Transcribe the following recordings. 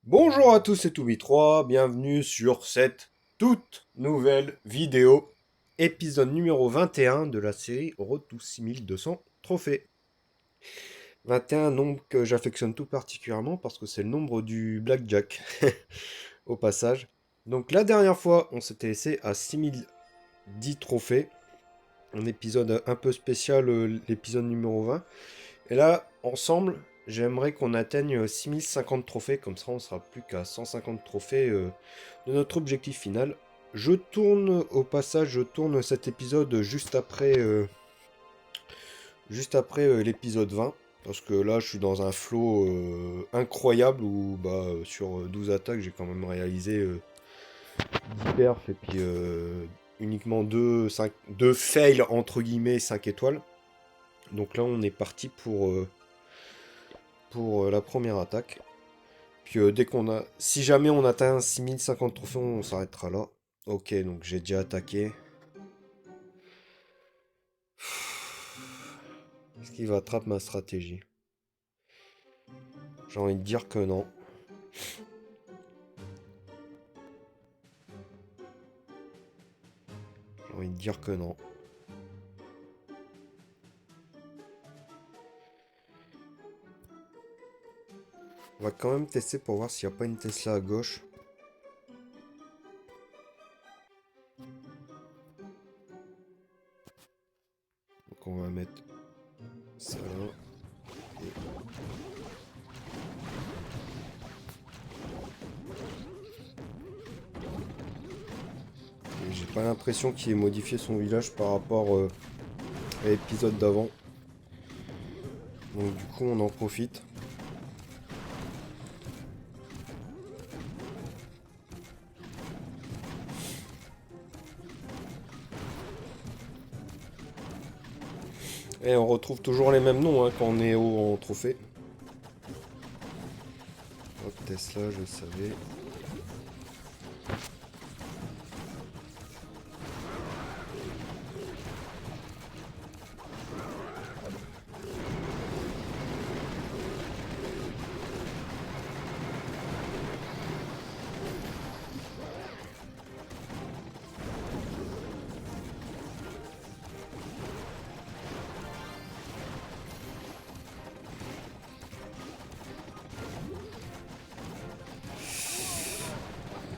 Bonjour à tous, c'est Toumi3, bienvenue sur cette toute nouvelle vidéo, épisode numéro 21 de la série Road to 6200 trophées. 21, nombre que j'affectionne tout particulièrement parce que c'est le nombre du blackjack, au passage. Donc la dernière fois, on s'était laissé à 6010 trophées, un épisode un peu spécial, l'épisode numéro 20. Et là, ensemble, j'aimerais qu'on atteigne 6050 trophées, comme ça on sera plus qu'à 150 trophées de notre objectif final. Je tourne cet épisode juste après l'épisode 20, parce que là je suis dans un flow incroyable où sur 12 attaques j'ai quand même réalisé 10 perfs et puis uniquement 2 fails entre guillemets 5 étoiles. Donc là on est parti pour la première attaque. Puis si jamais on atteint 6050 trophées, on s'arrêtera là. Ok, donc j'ai déjà attaqué. Est-ce qu'il va attraper ma stratégie? J'ai envie de dire que non. J'ai envie de dire que non. On va quand même tester pour voir s'il n'y a pas une Tesla à gauche. Donc on va mettre ça là. Et j'ai pas l'impression qu'il ait modifié son village par rapport à l'épisode d'avant. Donc du coup on en profite. Et on retrouve toujours les mêmes noms quand on est haut en trophée. Hop, Tesla, je le savais.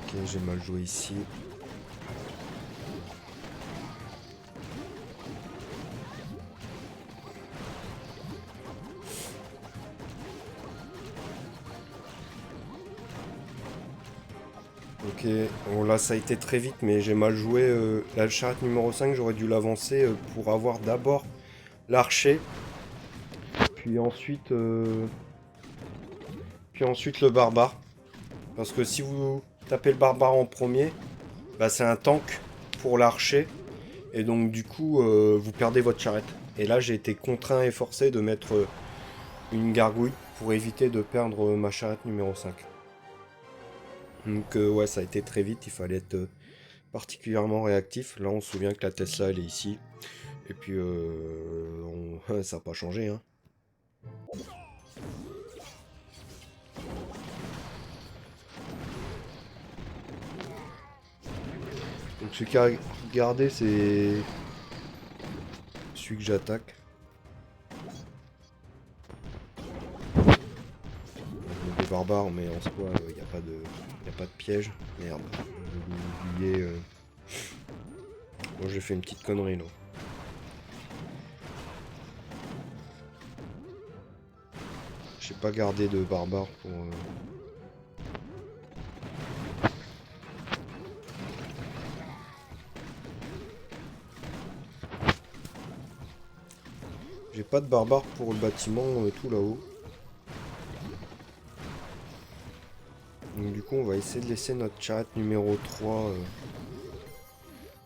Ok, j'ai mal joué ici. Ok, bon là ça a été très vite mais j'ai mal joué. La charrette numéro 5, j'aurais dû l'avancer pour avoir d'abord l'archer, puis ensuite le barbare. Parce que si vous tapez le barbare en premier, bah c'est un tank pour l'archer, et donc du coup vous perdez votre charrette. Et là j'ai été contraint et forcé de mettre une gargouille pour éviter de perdre ma charrette numéro 5. Donc ouais ça a été très vite, il fallait être particulièrement réactif. Là, on se souvient que la Tesla, elle est ici. Et puis, ça n'a pas changé. Hein. Donc, ce qui a regardé, c'est celui que j'attaque. Des barbares, mais en soi, il n'y a pas de, y a pas de piège. Merde, j'ai oublié. Bon, j'ai fait une petite connerie là. J'ai pas gardé de barbares pour. J'ai pas de barbares pour le bâtiment tout là-haut. Donc du coup on va essayer de laisser notre charrette numéro 3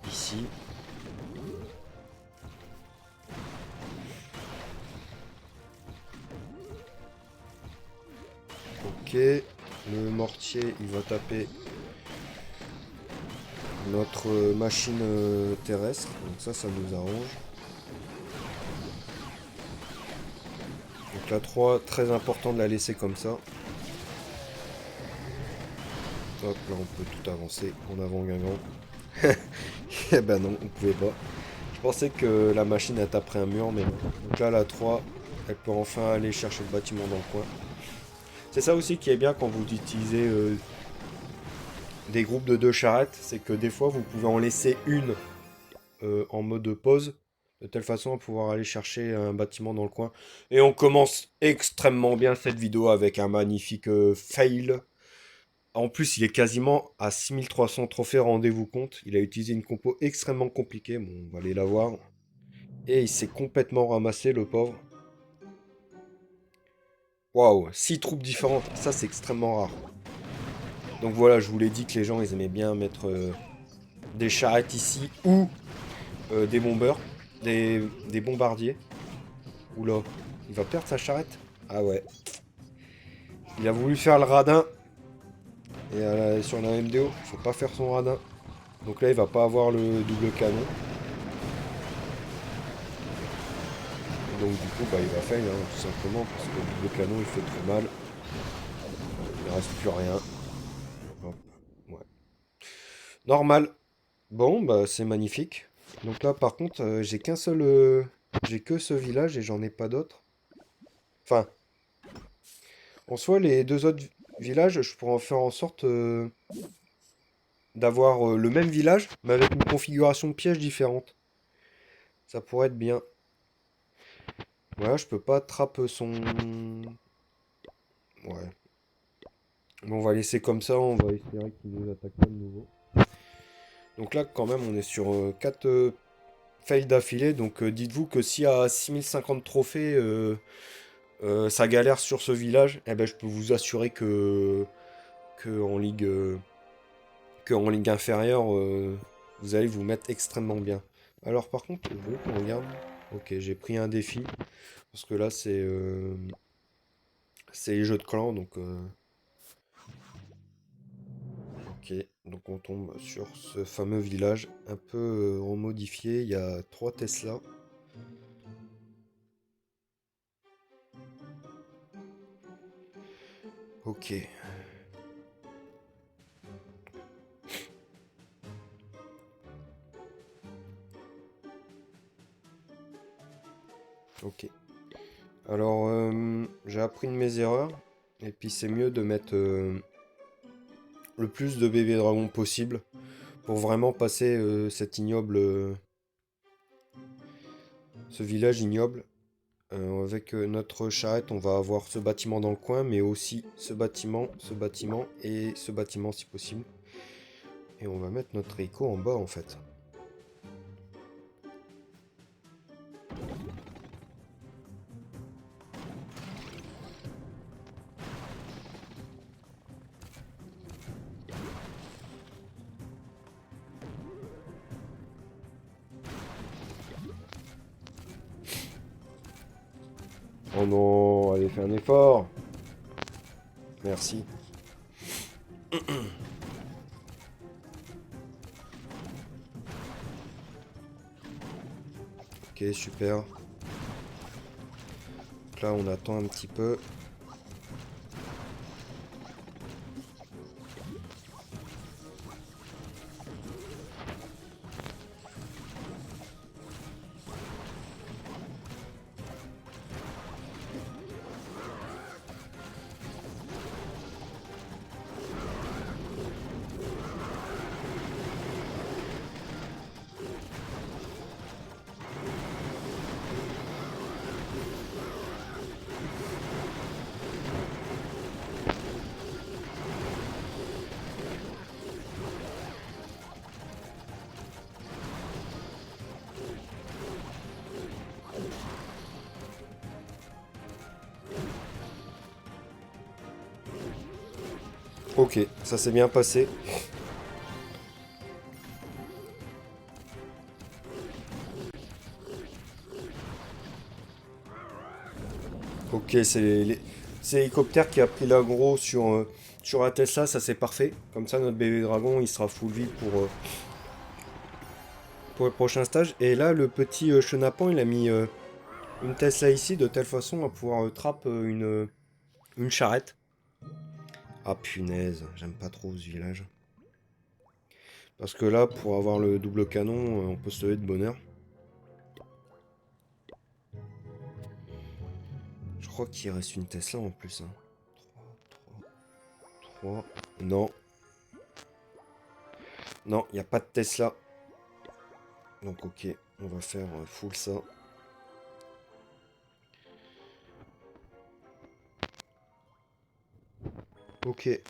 ici. Ok, le mortier il va taper notre machine terrestre, donc ça nous arrange. Donc la 3, très important de la laisser comme ça. Hop, là on peut tout avancer en avant Guingamp. Eh ben non, on pouvait pas. Je pensais que la machine elle taperait un mur, mais non. Donc là, la 3, elle peut enfin aller chercher le bâtiment dans le coin. C'est ça aussi qui est bien quand vous utilisez des groupes de 2 charrettes, c'est que des fois vous pouvez en laisser une en mode pause, de telle façon à pouvoir aller chercher un bâtiment dans le coin. Et on commence extrêmement bien cette vidéo avec un magnifique fail. En plus, il est quasiment à 6300 trophées, rendez-vous compte. Il a utilisé une compo extrêmement compliquée, bon, on va aller la voir. Et il s'est complètement ramassé, le pauvre. Waouh, 6 troupes différentes, ça c'est extrêmement rare. Donc voilà, je vous l'ai dit que les gens, ils aimaient bien mettre des charrettes ici, ou des bombeurs, des bombardiers. Oula, il va perdre sa charrette? Ah ouais. Il a voulu faire le radin. Et sur la MDO, faut pas faire son radin. Donc là, il va pas avoir le double canon. Donc du coup, bah, il va fail, hein, tout simplement, parce que le double canon, il fait trop mal. Il reste plus rien. Hop, ouais. Normal. Bon, bah c'est magnifique. Donc là, par contre, j'ai qu'un seul... j'ai que ce village et j'en ai pas d'autres. Enfin, en soi, les deux autres villages, je pourrais en faire en sorte d'avoir le même village, mais avec une configuration de pièges différente. Ça pourrait être bien. Voilà, je peux pas attraper son... Ouais. Bon, on va laisser comme ça, on va espérer qu'il nous attaque pas de nouveau. Donc là, quand même, on est sur 4 fails d'affilée. Donc dites-vous que si à 6050 trophées, ça galère sur ce village, eh ben, je peux vous assurer que en ligue, que en ligue inférieure, vous allez vous mettre extrêmement bien. Alors par contre, je veux qu'on regarde. Ok, j'ai pris un défi. Parce que là, c'est les jeux de clans. Donc, ok, donc on tombe sur ce fameux village un peu remodifié. Il y a 3 Tesla. Ok. Ok. Alors, j'ai appris de mes erreurs. Et puis c'est mieux de mettre le plus de bébés dragons possible pour vraiment passer cet ignoble, ce village ignoble. Avec notre charrette, on va avoir ce bâtiment dans le coin, mais aussi ce bâtiment et ce bâtiment si possible. Et on va mettre notre écho en bas en fait. Oh non, allez, fais un effort. Merci. Ok, super. Donc là, on attend un petit peu. Ok, ça s'est bien passé. Ok, c'est l'hélicoptère qui a pris l'aggro sur un Tesla, ça c'est parfait. Comme ça, notre bébé dragon, il sera full vie pour le prochain stage. Et là, le petit chenapan, il a mis une Tesla ici, de telle façon à pouvoir trapper une charrette Ah punaise, j'aime pas trop ce village. Parce que là, pour avoir le double canon, on peut se lever de bonheur. Je crois qu'il reste une Tesla en plus. Hein. 3. Non. Non, il n'y a pas de Tesla. Donc ok, on va faire full ça. Ok.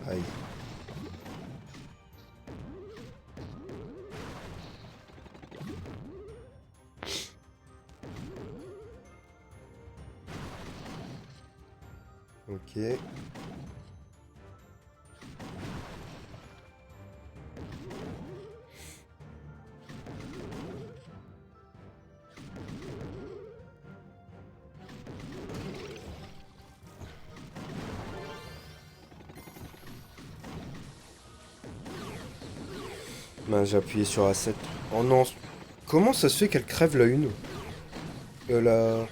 Aïe. Ok. Ben, j'ai appuyé sur A7. Oh non. Comment ça se fait qu'elle crève la une la...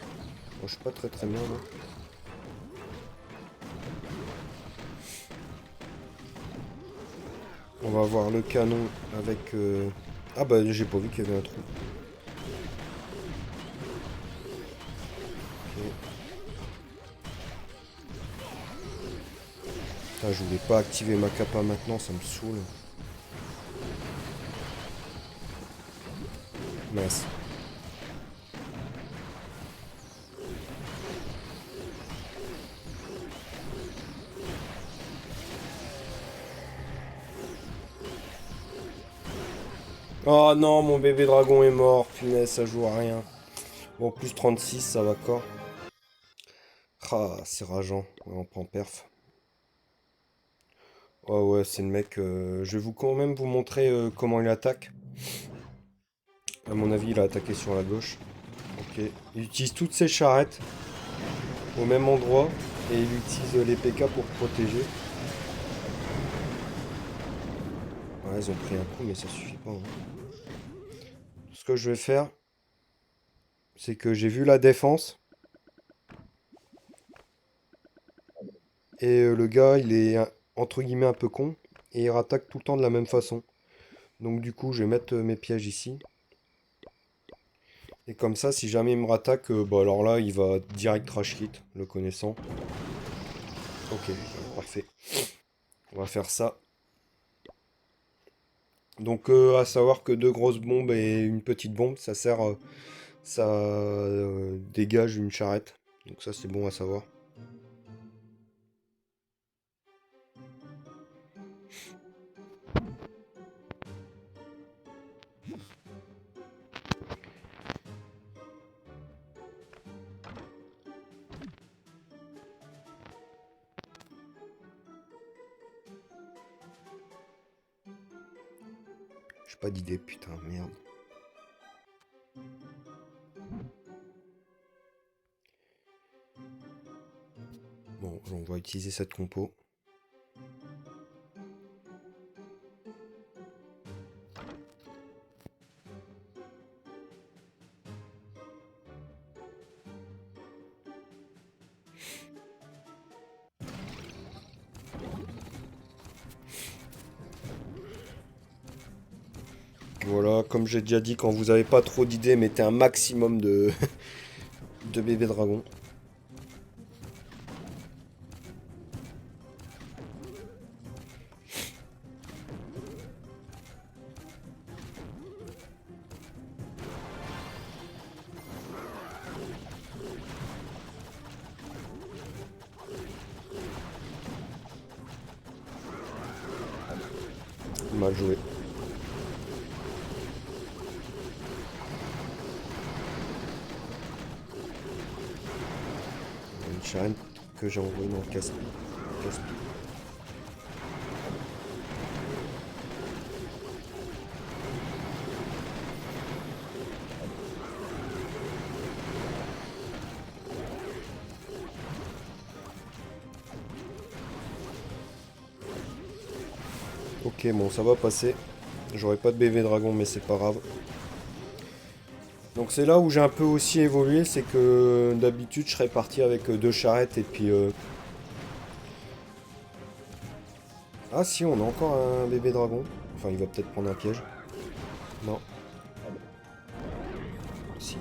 Oh, je suis pas très bien là. On va voir le canon avec... Ah bah j'ai pas vu qu'il y avait un trou. Ok. Putain, je voulais pas activer ma capa maintenant, ça me saoule. Mince. Oh non, mon bébé dragon est mort. Punaise, ça joue à rien. Bon, plus 36, ça va quoi. Ah, c'est rageant. Ouais, on prend perf. Oh ouais, c'est le mec. Je vais quand même vous montrer comment il attaque. À mon avis, il a attaqué sur la gauche. Ok. Il utilise toutes ses charrettes au même endroit. Et il utilise les PK pour protéger. Ouais, ils ont pris un coup, mais ça suffit pas. Hein. Ce que je vais faire, c'est que j'ai vu la défense. Et le gars, il est entre guillemets un peu con. Et il rattaque tout le temps de la même façon. Donc du coup, je vais mettre mes pièges ici. Et comme ça, si jamais il me rattaque, bah alors là, il va direct crash hit, le connaissant. Ok, parfait. On va faire ça. Donc à savoir que deux grosses bombes et une petite bombe, ça sert... ça dégage une charrette. Donc ça, c'est bon à savoir. J'ai pas d'idée, putain, merde. Bon, on va utiliser cette compo. Voilà, comme j'ai déjà dit, quand vous avez pas trop d'idées, mettez un maximum de, de bébés dragons. Mal joué. Une charrette que j'ai envoyée dans le casse. Ok, bon, ça va passer. J'aurai pas de bébé dragon, mais c'est pas grave. Donc c'est là où j'ai un peu aussi évolué, c'est que d'habitude je serais parti avec 2 charrettes et puis... Ah si, on a encore un bébé dragon. Enfin, il va peut-être prendre un piège. Non. Si.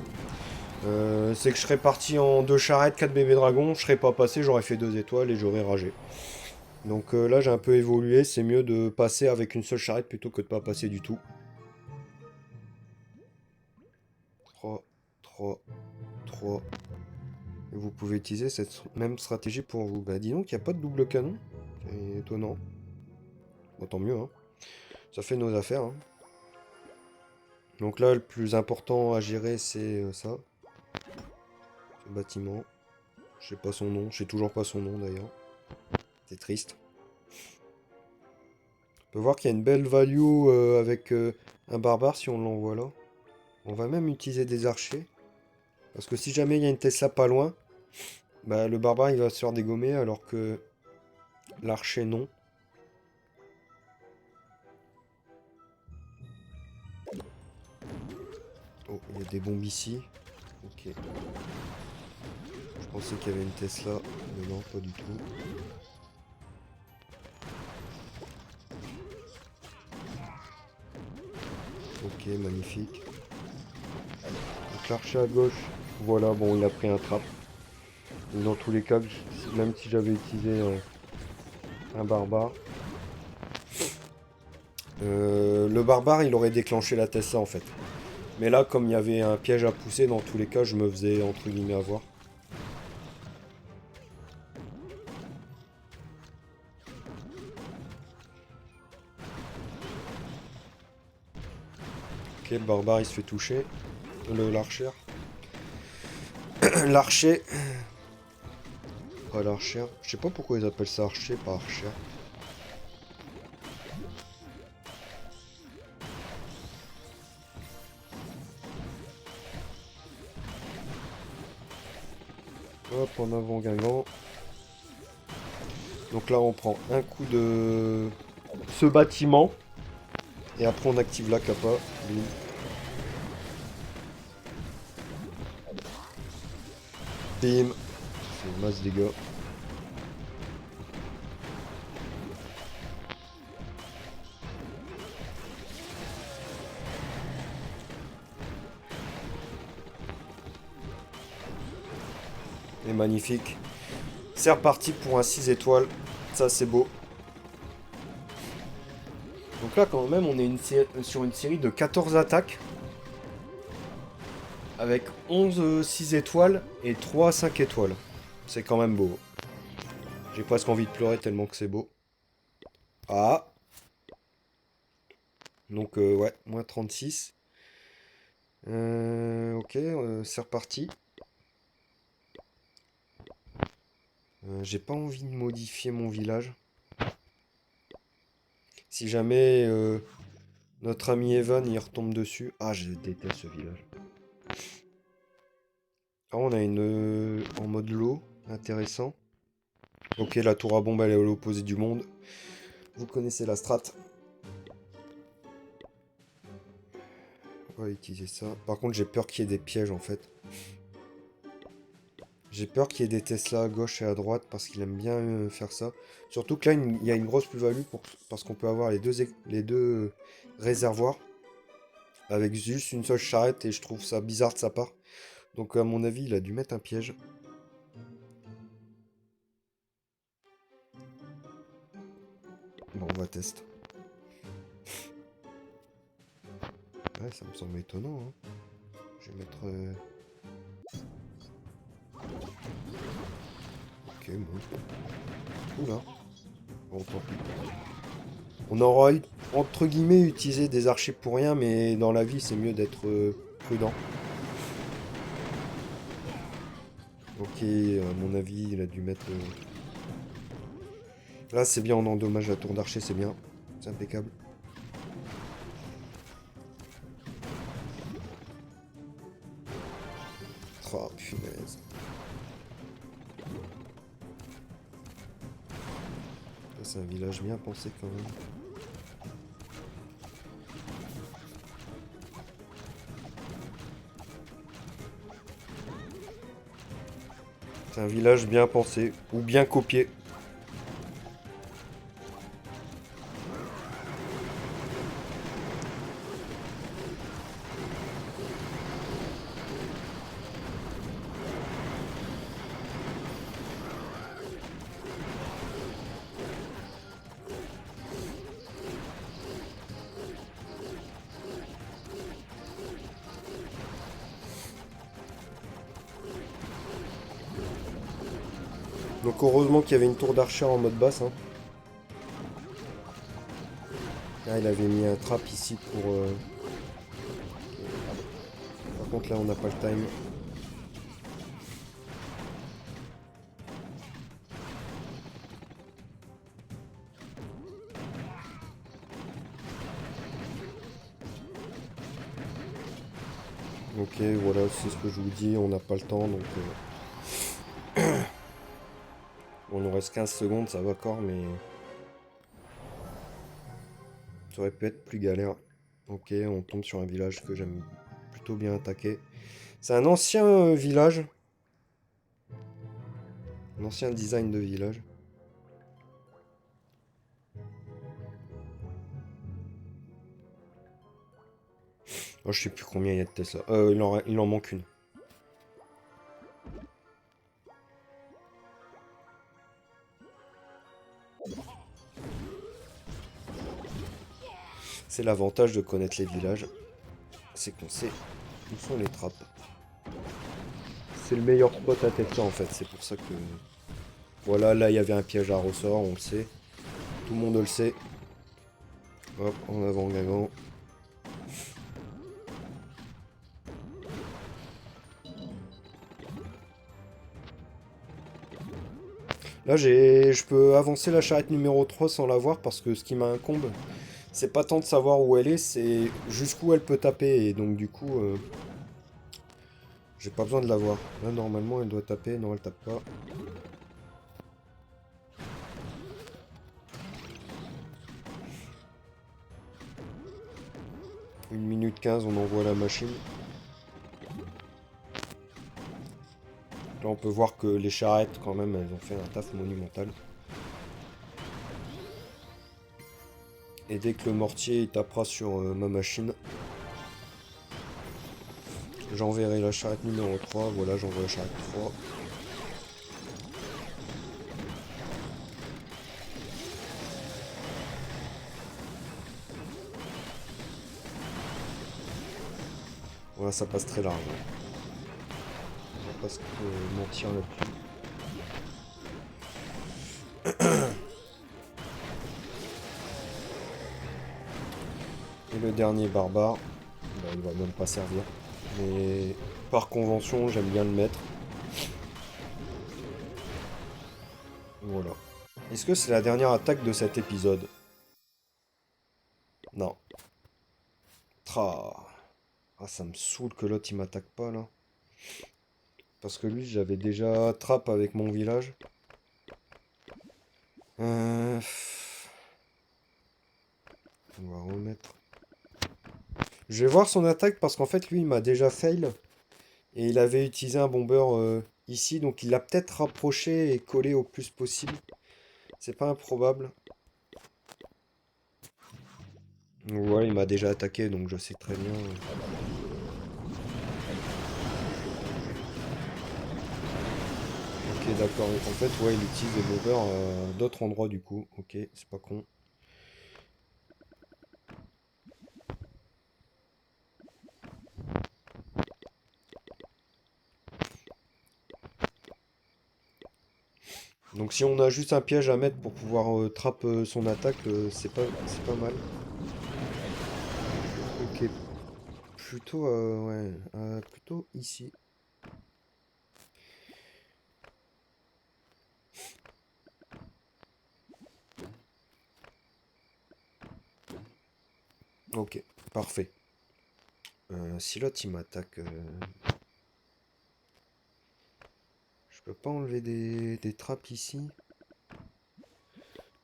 C'est que je serais parti en 2 charrettes, 4 bébés dragons, je serais pas passé, j'aurais fait 2 étoiles et j'aurais ragé. Donc là j'ai un peu évolué, c'est mieux de passer avec une seule charrette plutôt que de pas passer du tout. 3, 3, 3. Et vous pouvez utiliser cette même stratégie pour vous. Bah dis donc, il n'y a pas de double canon. C'est étonnant. Bon, tant mieux, hein. Ça fait nos affaires, hein. Donc là, le plus important à gérer, c'est ça. Ce bâtiment. Je sais pas son nom. Je sais toujours pas son nom, d'ailleurs. C'est triste. On peut voir qu'il y a une belle value avec un barbare si on l'envoie là. On va même utiliser des archers. Parce que si jamais il y a une Tesla pas loin, bah, le barbare il va se faire dégommer alors que l'archer non. Oh, il y a des bombes ici. Ok. Je pensais qu'il y avait une Tesla, mais non, pas du tout. Ok, magnifique. Donc l'archer à gauche, voilà, bon, il a pris un trap. Dans tous les cas, même si j'avais utilisé un barbare, le barbare, il aurait déclenché la Tesla en fait. Mais là, comme il y avait un piège à pousser, dans tous les cas, je me faisais entre guillemets avoir. Ok, le barbare, il se fait toucher. L'archer. L'archer. Pas l'archer. Je sais pas pourquoi ils appellent ça archer, pas archer. Hop, en avant Guingamp. Donc là, on prend un coup de ce bâtiment. Et après, on active la capa. Bim. Bim. C'est une masse de dégâts. Et magnifique. C'est reparti pour un 6 étoiles. Ça, c'est beau. Donc là, quand même, on est sur une série de 14 attaques. Avec 11 6 étoiles et 3 5 étoiles. C'est quand même beau. J'ai presque envie de pleurer tellement que c'est beau. Ah. Donc ouais, moins 36. Ok, c'est reparti. J'ai pas envie de modifier mon village. Si jamais notre ami Evan il retombe dessus. Ah, je déteste ce village. Ah, on a une en mode lot. Intéressant. Ok, la tour à bombe elle est à l'opposé du monde. Vous connaissez la strat. On va utiliser ça. Par contre, j'ai peur qu'il y ait des pièges en fait. J'ai peur qu'il y ait des Tesla à gauche et à droite parce qu'il aime bien faire ça. Surtout que là, il y a une grosse plus-value parce qu'on peut avoir les deux réservoirs avec juste une seule charrette et je trouve ça bizarre de sa part. Donc à mon avis, il a dû mettre un piège. Bon, on va tester. Ouais, ça me semble étonnant, hein. Je vais mettre... Ok, bon. Oula. Bon, tant pis. On aura, entre guillemets, utilisé des archers pour rien, mais dans la vie, c'est mieux d'être prudent. Ok, à mon avis, il a dû mettre... Là, c'est bien, on endommage la tour d'archer, c'est bien. C'est impeccable. Oh, punaise. C'est un village bien pensé quand même. C'est un village bien pensé, ou bien copié. Donc heureusement qu'il y avait une tour d'archer en mode basse. Hein. Là, il avait mis un trap ici pour... Par contre, là, on n'a pas le time. Ok, voilà, c'est ce que je vous dis, on n'a pas le temps, donc... On nous reste 15 secondes, ça va encore, mais... Ça aurait pu être plus galère. Ok, on tombe sur un village que j'aime plutôt bien attaquer. C'est un ancien village. Un ancien design de village. Oh, je sais plus combien il y a de Tesla. Il en manque une. C'est l'avantage de connaître les villages. C'est qu'on sait où sont les trappes. C'est le meilleur spot à Tesla en fait. C'est pour ça que... Voilà, là il y avait un piège à ressort, on le sait. Tout le monde le sait. Hop, en avant gagnant. Là, je peux avancer la charrette numéro 3 sans la voir parce que ce qui m'incombe, c'est pas tant de savoir où elle est, c'est jusqu'où elle peut taper. Et donc, du coup, j'ai pas besoin de la voir. Là, normalement, elle doit taper. Non, elle tape pas. Une minute 15, on envoie la machine. Là, on peut voir que les charrettes, quand même, elles ont fait un taf monumental. Et dès que le mortier il tapera sur ma machine, j'enverrai la charrette numéro 3. Voilà, j'envoie la charrette 3. Voilà, ça passe très large. On va pas se mentir là-dessus. Et le dernier barbare, bah, il va même pas servir. Mais par convention, j'aime bien le mettre. Voilà. Est-ce que c'est la dernière attaque de cet épisode? Non. Tra. Ah, ça me saoule que l'autre il m'attaque pas là. Parce que lui, j'avais déjà trappe avec mon village. Euh, On va remettre. Je vais voir son attaque parce qu'en fait, lui, il m'a déjà fail. Et il avait utilisé un bomber ici. Donc il l'a peut-être rapproché et collé au plus possible. C'est pas improbable. Ouais, il m'a déjà attaqué, donc je sais très bien. Ok, d'accord. En fait, ouais, il utilise des bombers à d'autres endroits du coup. Ok, c'est pas con. Donc si on a juste un piège à mettre pour pouvoir trap son attaque, c'est pas mal. Ok, plutôt, ouais, plutôt ici. Ok, parfait. Si l'autre il m'attaque, je peux pas enlever des trappes ici.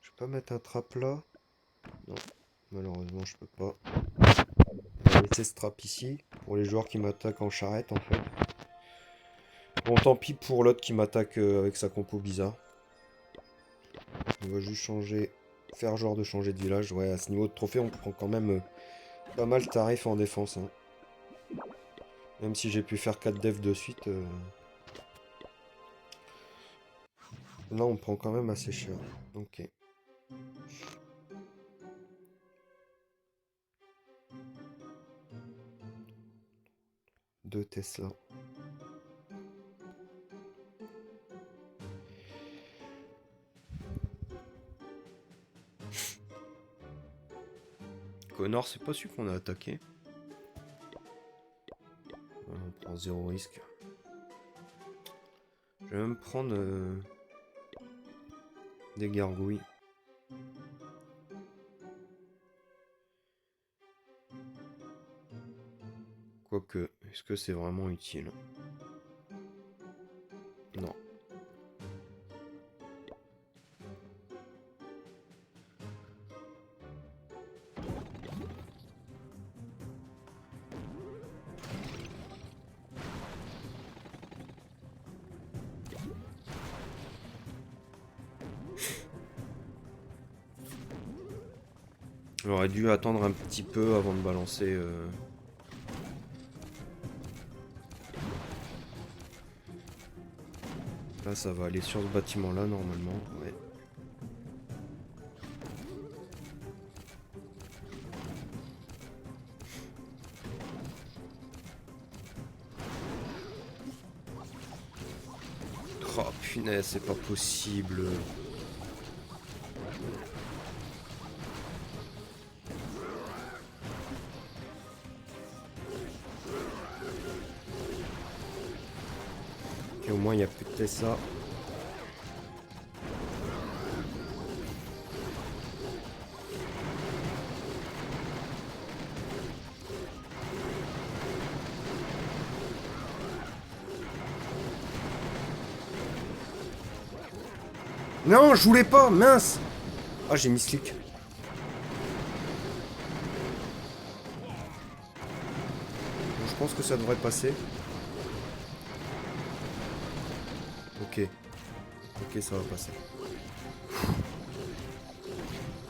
Je peux pas mettre un trap là. Non, malheureusement je peux pas. On va laisser ce trap ici pour les joueurs qui m'attaquent en charrette en fait. Bon, tant pis pour l'autre qui m'attaque avec sa compo bizarre. On va juste changer, faire genre de changer de village. Ouais, à ce niveau de trophée, on prend quand même pas mal tarif en défense, hein. Même si j'ai pu faire 4 devs de suite, là on prend quand même assez cher. Ok. Deux Tesla. Connor, c'est pas celui qu'on a attaqué. On prend zéro risque. Je vais même prendre des gargouilles. Quoique, est-ce que c'est vraiment utile? Non. J'aurais dû attendre un petit peu avant de balancer. Là, ça va aller sur ce bâtiment-là, normalement. Ouais. Oh, punaise, c'est pas possible. Ok, au moins, il n'y a plus de Tesla. Non, je voulais pas, mince. Ah, j'ai mis slick. Bon, je pense que ça devrait passer. Ok. Ok, ça va passer.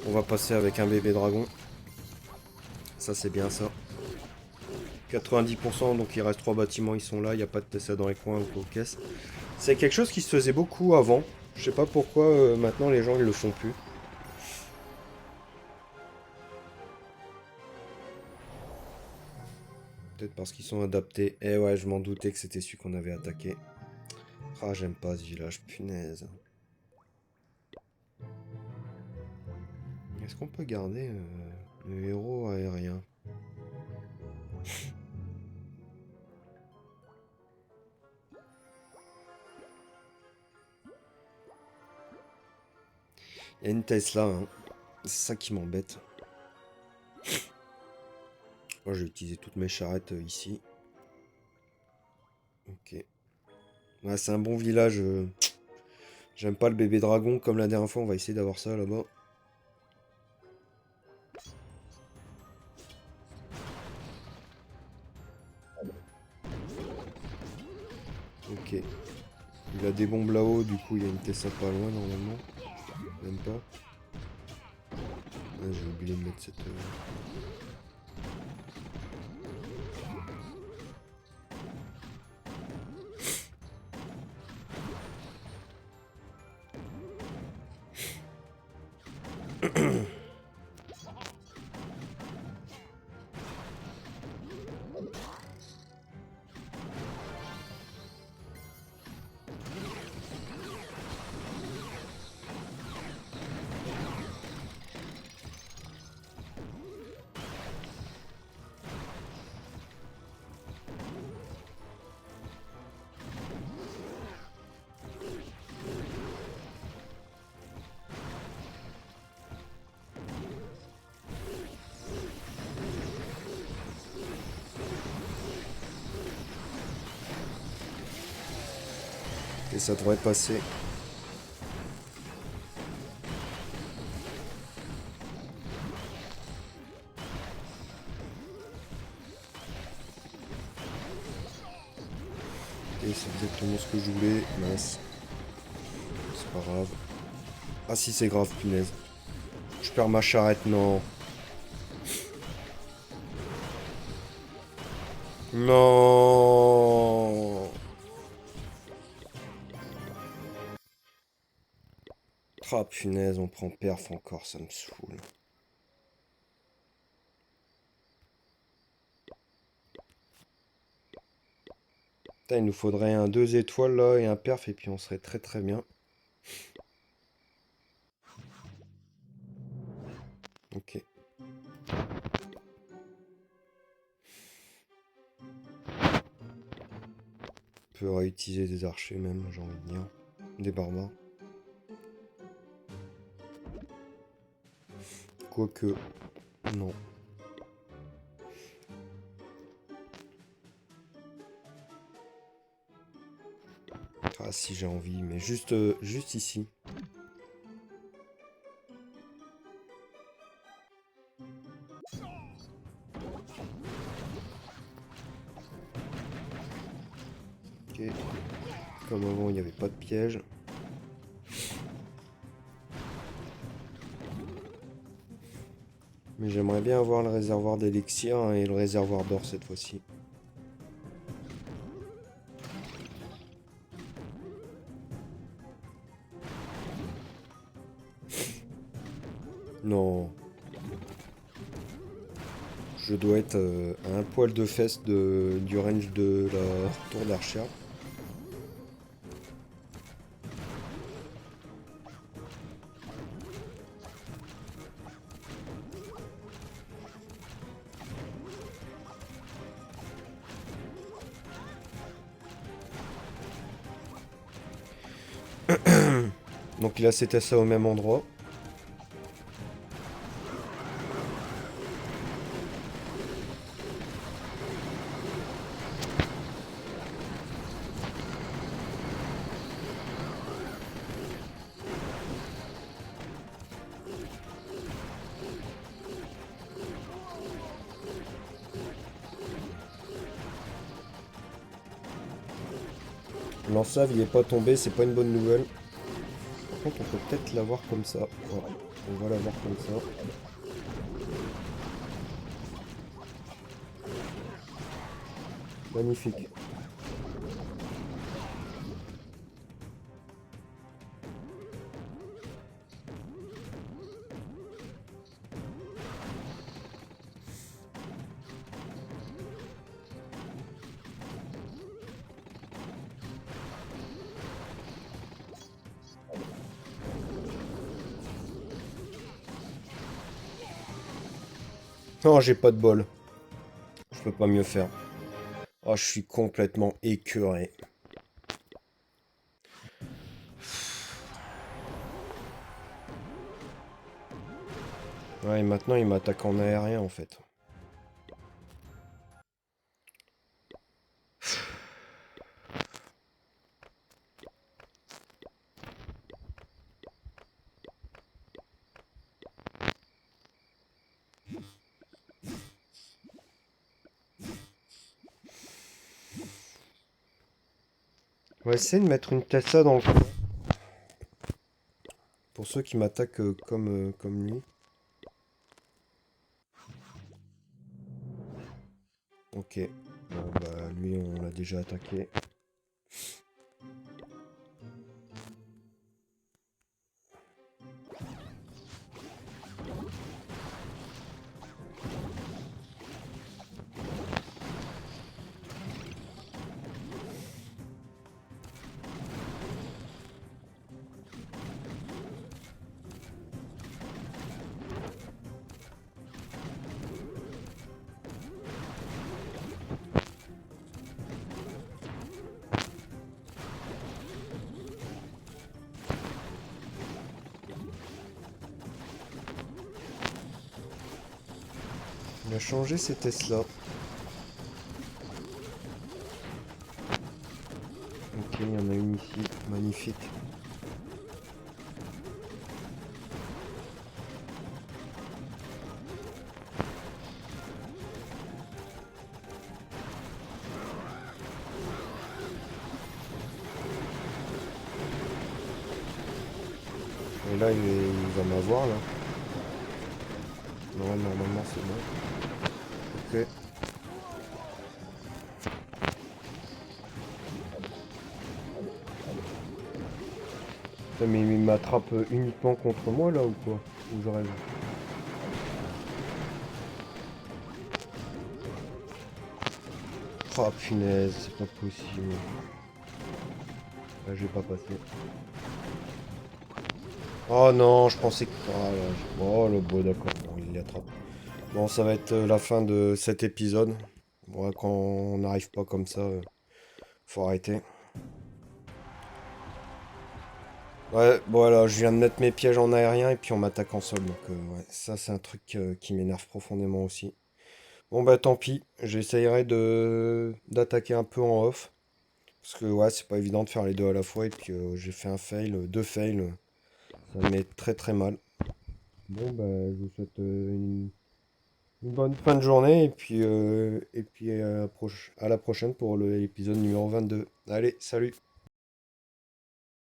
On va passer avec un bébé dragon. Ça, c'est bien ça. 90%, donc il reste 3 bâtiments, ils sont là. Il n'y a pas de Tesla dans les coins ou aux caisses. C'est quelque chose qui se faisait beaucoup avant. Je sais pas pourquoi maintenant les gens ils le font plus. Peut-être parce qu'ils sont adaptés. Eh ouais, je m'en doutais que c'était celui qu'on avait attaqué. Ah, j'aime pas ce village, punaise. Est-ce qu'on peut garder le héros aérien? Il y a une Tesla, hein. C'est ça qui m'embête. Moi, j'ai utilisé toutes mes charrettes ici. Ok. Ouais, c'est un bon village. J'aime pas le bébé dragon comme la dernière fois. On va essayer d'avoir ça là-bas. Ok. Il a des bombes là-haut. Du coup, il y a une Tesla pas loin normalement. Même pas. Ah, j'ai oublié de mettre cette... Et ça devrait passer. Et c'est exactement exactement ce que je voulais. Mince. C'est pas grave. Ah si, c'est grave, punaise. Je perds ma charrette, non. Non. Ah punaise, on prend perf encore, ça me saoule. Putain, il nous faudrait un 2 étoiles là et un perf et puis on serait très très bien. Ok. On peut réutiliser des archers même, j'ai envie de dire. Des barbares. Quoique. Non. Ah si j'ai envie, mais juste ici. Ok. Comme avant, il n'y avait pas de piège. Mais j'aimerais bien avoir le réservoir d'élixir hein, et le réservoir d'or cette fois-ci. Non. Je dois être à un poil de fesse du range de la tour d'Archer. Donc là c'était ça au même endroit. L'enslave il est pas tombé, c'est pas une bonne nouvelle. Par contre on peut peut-être l'avoir comme ça. Ouais, on va l'avoir comme ça. Magnifique. Non, j'ai pas de bol. Je peux pas mieux faire. Oh, je suis complètement écœuré. Ouais, et maintenant il m'attaque en aérien en fait. On va essayer de mettre une Tesla dans le coin. Pour ceux qui m'attaquent comme lui. Ok. Bon, bah lui on l'a déjà attaqué. Il a changé ces Tesla. Ok, il y en a une ici. Magnifique. Et là, il va m'avoir, là. Non, normalement, c'est bon. Ok. Putain, mais il m'attrape uniquement contre moi, là, ou quoi? Ou je rêve? Oh, punaise, c'est pas possible. Là, je vais pas passer. Oh non, je pensais que... Ah, là, oh, le beau, d'accord. Bon, il l'attrape. Bon, ça va être la fin de cet épisode. Bon, quand on n'arrive pas comme ça, faut arrêter. Ouais, bon, voilà, je viens de mettre mes pièges en aérien et puis on m'attaque en sol. Donc, ouais, ça, c'est un truc qui m'énerve profondément aussi. Bon, bah, tant pis. J'essayerai d'attaquer un peu en off. Parce que, ouais, c'est pas évident de faire les deux à la fois. Et puis, j'ai fait un fail, deux fails. Ça me met très très mal. Bon, bah, je vous souhaite une bonne fin de journée. Et puis à la prochaine pour l'épisode numéro 22. Allez, salut!